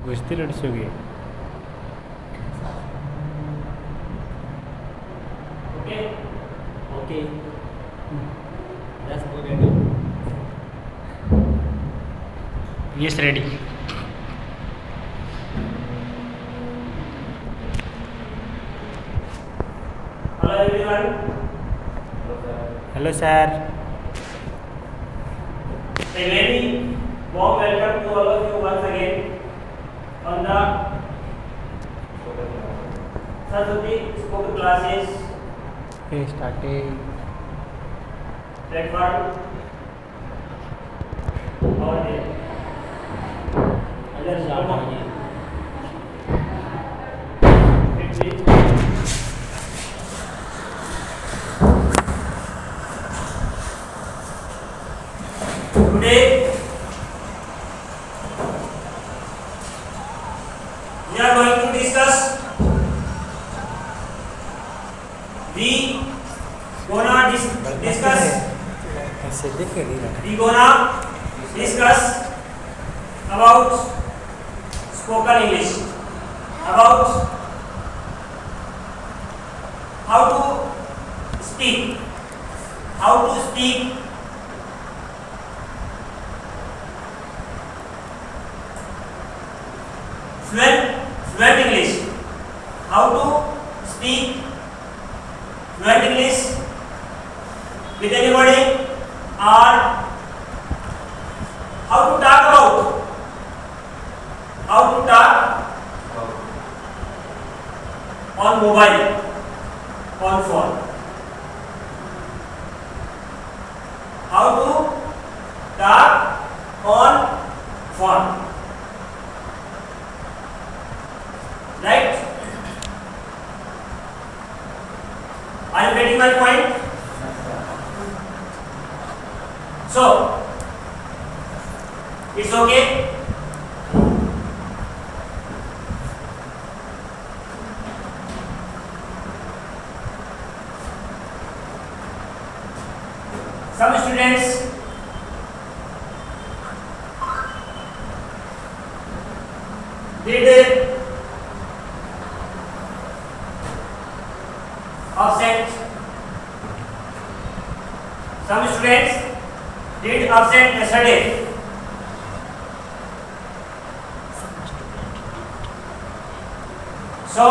कुस्ती लड़सोगे? Okay okay let's go ready yes ready. Hello everyone hello sir. a very warm welcome to all of you once again on the Saraswati spoken classes starting platform और अगर जाना है today we are going to discuss we gonna discuss ऐसे देख के नहीं रहा। we gonna discuss about spoken English, about how to speak fluent English, how to speak fluent English with anybody, or how to talk on mobile, on phone, how to talk on phone, right? Are you getting my point? So it's okay. Some students did absent. Some students did absent yesterday. So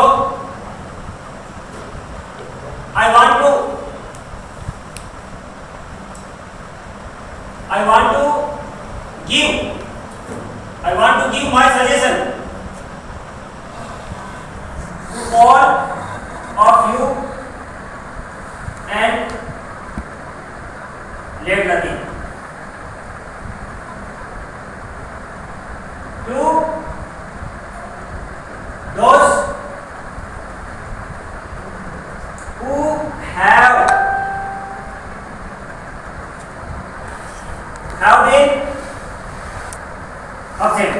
I want to give my suggestion to all of you and late nothing. To those who have been absent.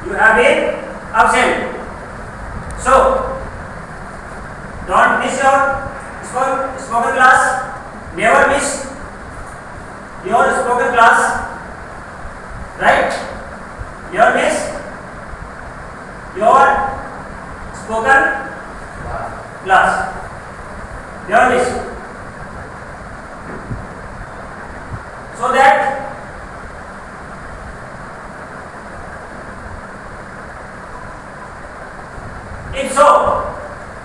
You have been absent. So don't miss your spoken class. Never miss your spoken class. Right? Never miss your spoken class. Never miss. So that if so,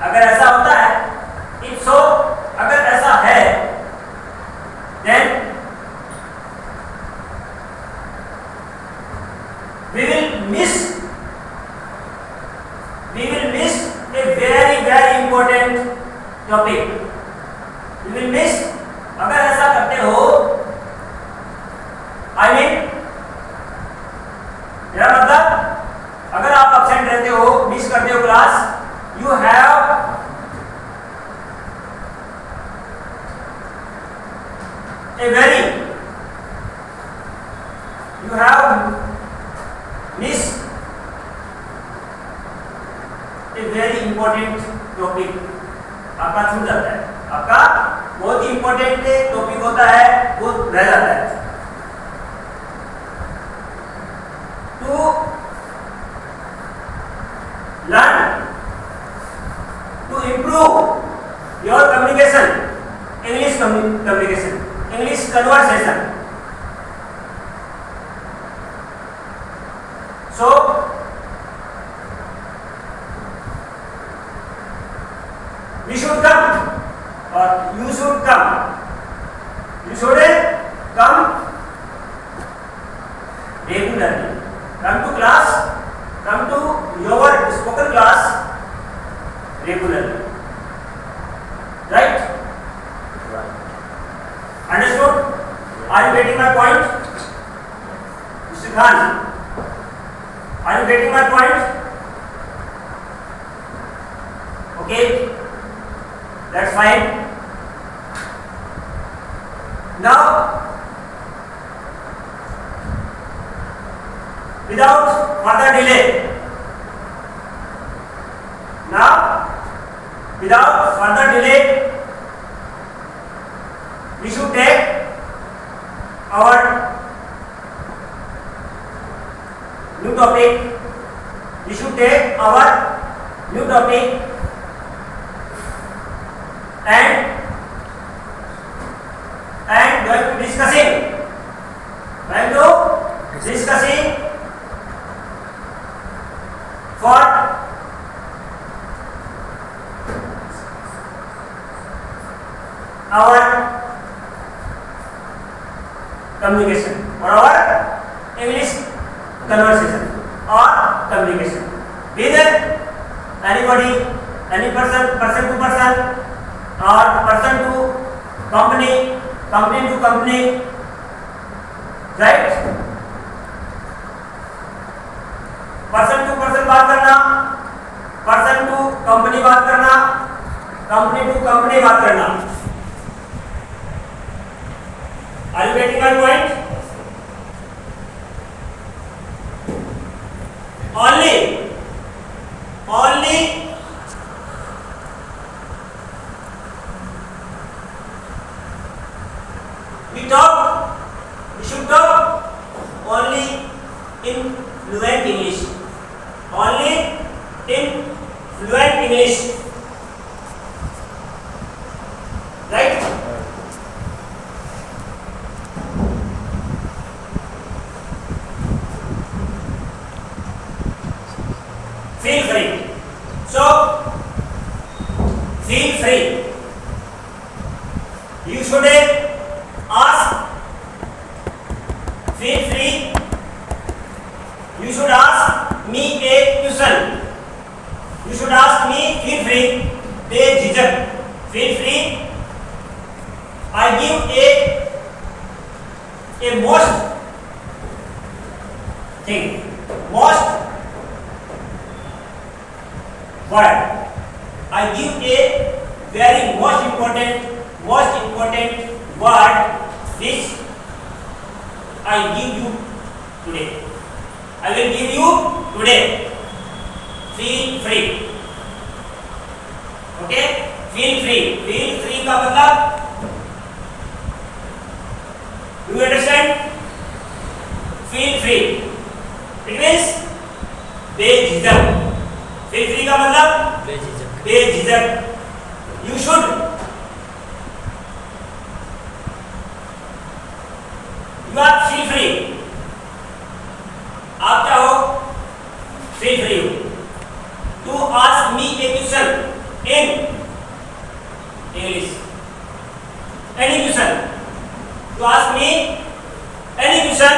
अगर ऐसा होता है, if so, अगर ऐसा है, then we will miss a very important topic. We will miss, अगर ऐसा करते हो, I mean, मेरा मतलब अगर आप absent रहते हो, मिस करते हो class, you have missed a very important topic. आपका छूट जाता है, आपका बहुत ही इंपॉर्टेंट टॉपिक होता है, वो रह जाता है. communication, English conversation. So we should come, or you should come. You should come regularly. Come to class. Come to your spoken class regularly. Right? Right. Understood? Are you getting my point? Mr. Khan, are you getting my point? Okay, that's fine. Now, without further delay, we should take our new topic. And going to discussing for our communication, or our English conversation or communication with anybody, any person to person, or person to company to company, right? person to person बात करना, person to company बात करना, company to company बात करना. Are you getting my point? Only we should talk only in fluent English. Right? Feel free. You should ask. Feel free. You should ask me a question. You should ask me. Feel free. बेझिझक. Feel free. I give a most word. I give a very most important word which I give you today. I will give you today. Feel free. Okay? Feel free. Feel free का मतलब, do you understand? Feel free. It means बेझिझक. Feel free का मतलब बेझिझक. You should. You are feel free. आप क्या हो? Feel free हो. To ask me a question in English. Any question. To ask me any question.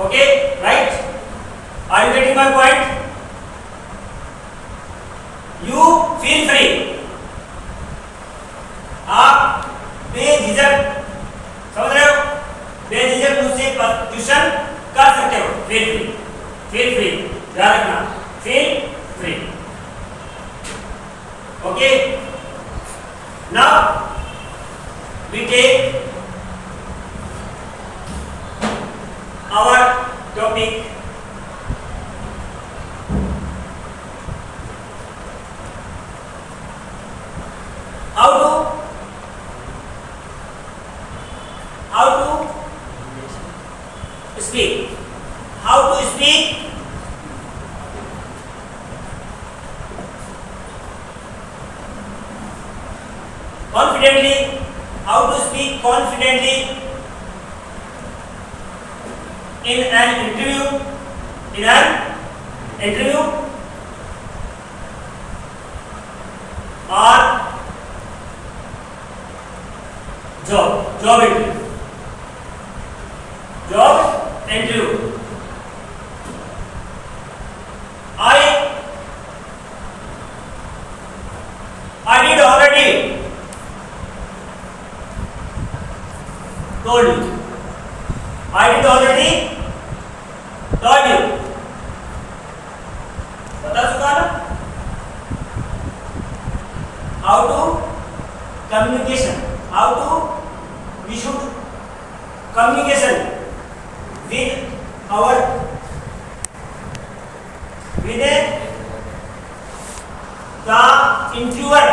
Okay, right? Are you getting my point? You feel free. आप बेझिझक, समझ रहे हो? बेझिझक मुझसे क्वेश्चन कर सकते हो. Feel free. ध्यान रखना. Feel free. Okay. Now we take our topic. How to speak. How to speak confidently, how to speak confidently in an interview, or job interview. I did already told you. I did already told you. बता चुका ना? How to communication? How to we should communication with our with the interviewer,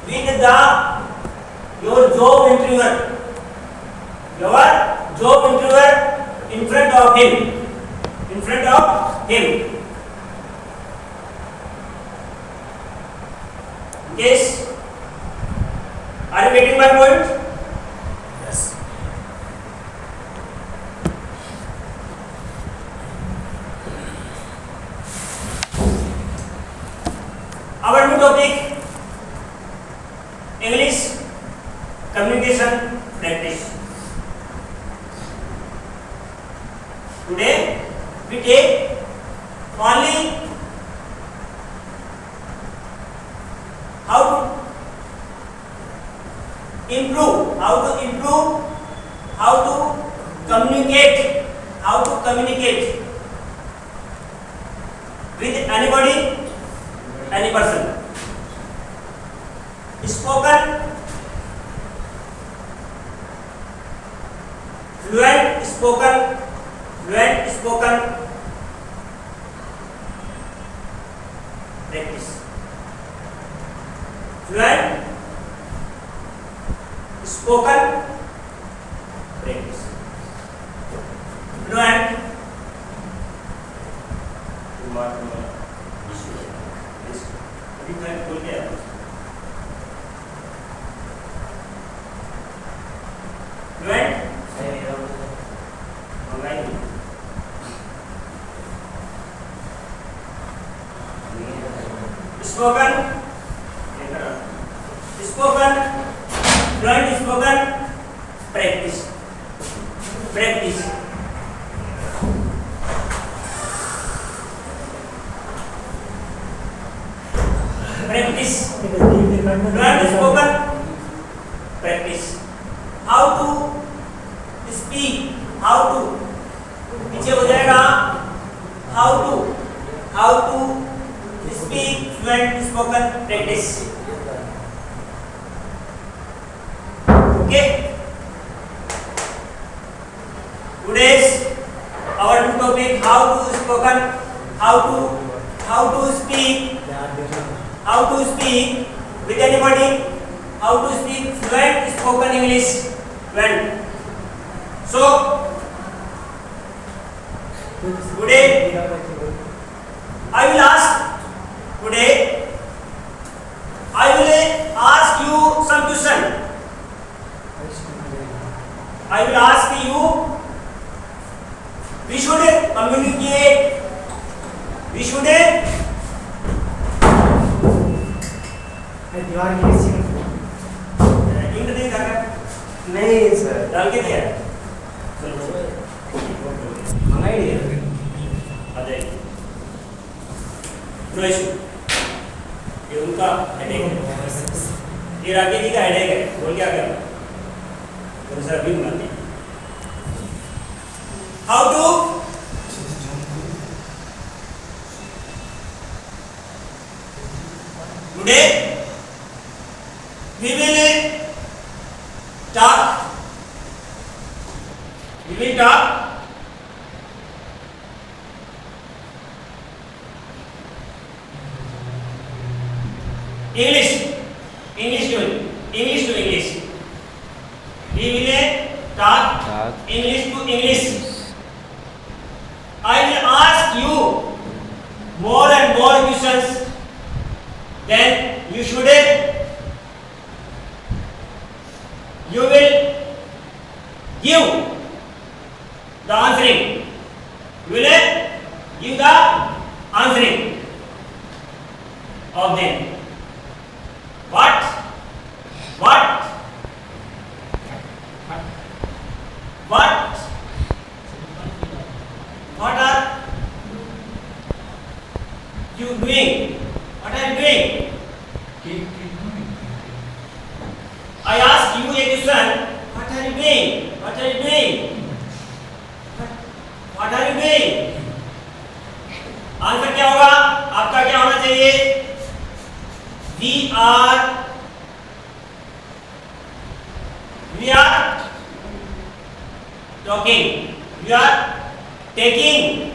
with the your job interviewer in front of him. Yes, are you getting my point? Yes. Our new topic, English communication practice. Today we take only how to improve, how to communicate with anybody, any person. Fluent spoken practice. Fluent spoken practice. Fluent बोल के fluent fluent spoken practice. Fluent spoken practice. How to speak, पीछे हो जाएगा how to speak fluent spoken practice. Okay, today's our new topic, how to speak with anybody, how to speak fluent spoken English. So today I will ask you some question. I will ask you, we should communicate, नहीं sir डाल के दिया मंगाई दिया आ जाएगी। No issue, ये उनका headache है, ये राकेश जी का हेडेक है। बोल क्या कर सर अभी बनाते how to today we will talk English to English. We will talk English to English. I will ask you more and more questions. Then you should you will give the answering. You will give the answering of them. What are you doing? What are you doing? I ask you a question. What are you doing? What are you doing? What are you doing? Answer क्या होगा? आपका क्या होना चाहिए? We are talking. We are taking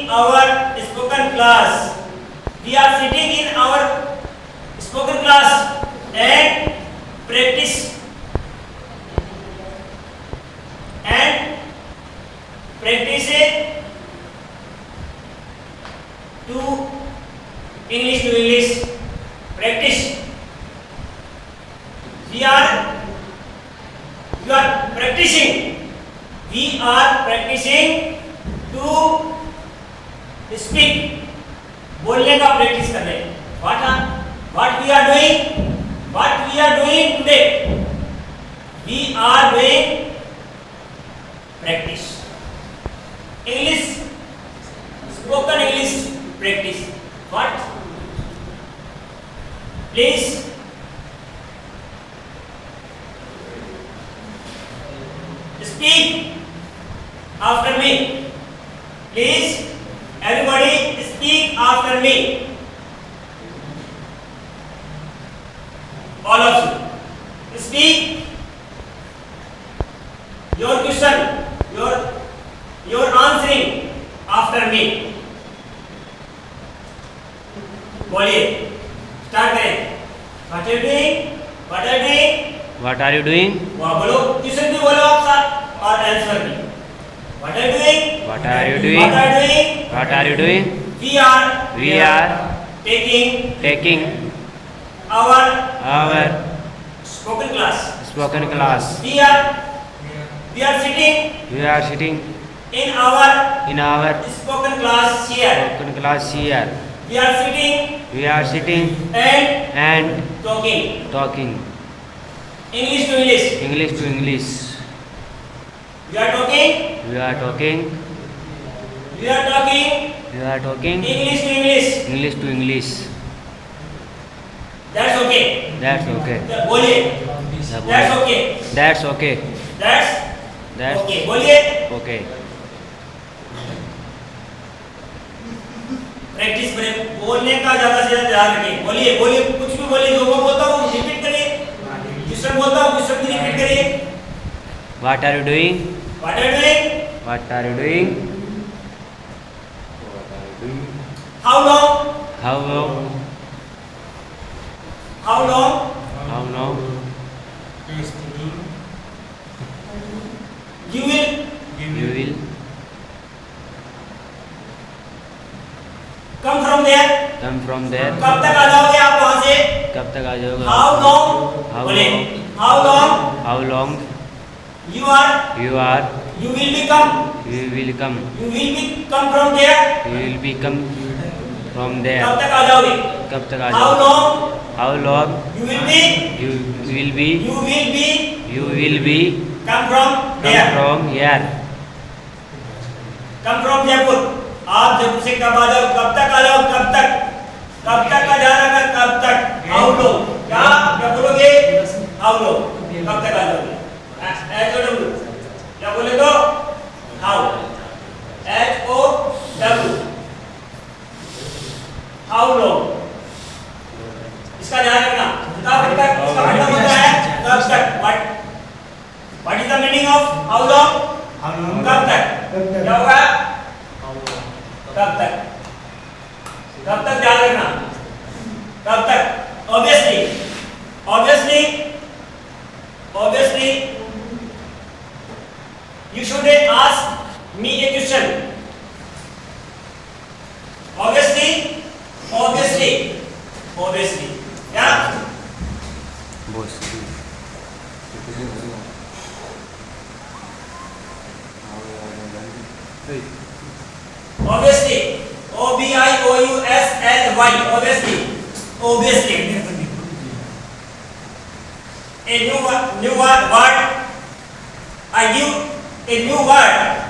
our spoken class. We are sitting in our spoken class and practice to English practice. We are practicing. We are practicing to speak. बोलने का practice कर रहे हैं. What we are doing today? We are doing practice. English, spoken English practice. What? Please. Speak after me. Please, everybody speak after me. All of you. Speak your question, your answering after me. बोलिए, start करें. What are you doing? What are you doing? What are you doing? वाह बोलो, question भी बोलो आप साथ और answer भी. What are you doing? What are you doing? What are you doing? What are you doing? We are taking our our spoken class. spoken class. We are sitting We are sitting in our in our spoken class here. spoken class here. We are sitting and talking. talking English to English. English to English. We are talking We are talking English to English. English to English. That's okay. That's okay. बोलिए. That's okay. That's okay. That's okay. बोलिए. Okay. Practice करें. बोलने का ज्यादा से ज्यादा ध्यान रखें. बोलिए कुछ भी बोलिए. जो मैं बोलता हूँ रिपीट करिए. क्वेश्चन बोलता हूँ क्वेश्चन भी रिपीट करिए. What are you doing? What are you doing? What are you doing? How long? How long? How long? How long? You will You will come from there. come from there. कब तक आ जाओगे आप वहाँ से? कब तक आ जाओगे? How long? How बोले. long? How long? How long? You are. You are. You will become. You will come. You will be come from there. You will be come from there. कब तक आ जाओगे? कब तक आ How जाओगे? long? How long? You will be. You will be. You will be. Come from Come there. from here. Come from Jaipur. आप जयपुर से कब आ जाओ? कब तक आ जाओ? कब तक का ध्यान रखना. कब तक? How long? क्या बोलोगे? How long? कब तक आ जाओगे? HOW. क्या बोले तो? How. HOW. How long? इसका ध्यान रखना. कब तक? इसका मतलब होता है कब तक. What is the meaning of how long? कब तक? क्या होगा? कब तक ध्यान रखना. कब तक? Obviously you should ask me a question. Obviously yeah. Boss. Obviously. OBIOUSLY. Obviously. Obviously. A new word. I give a new word.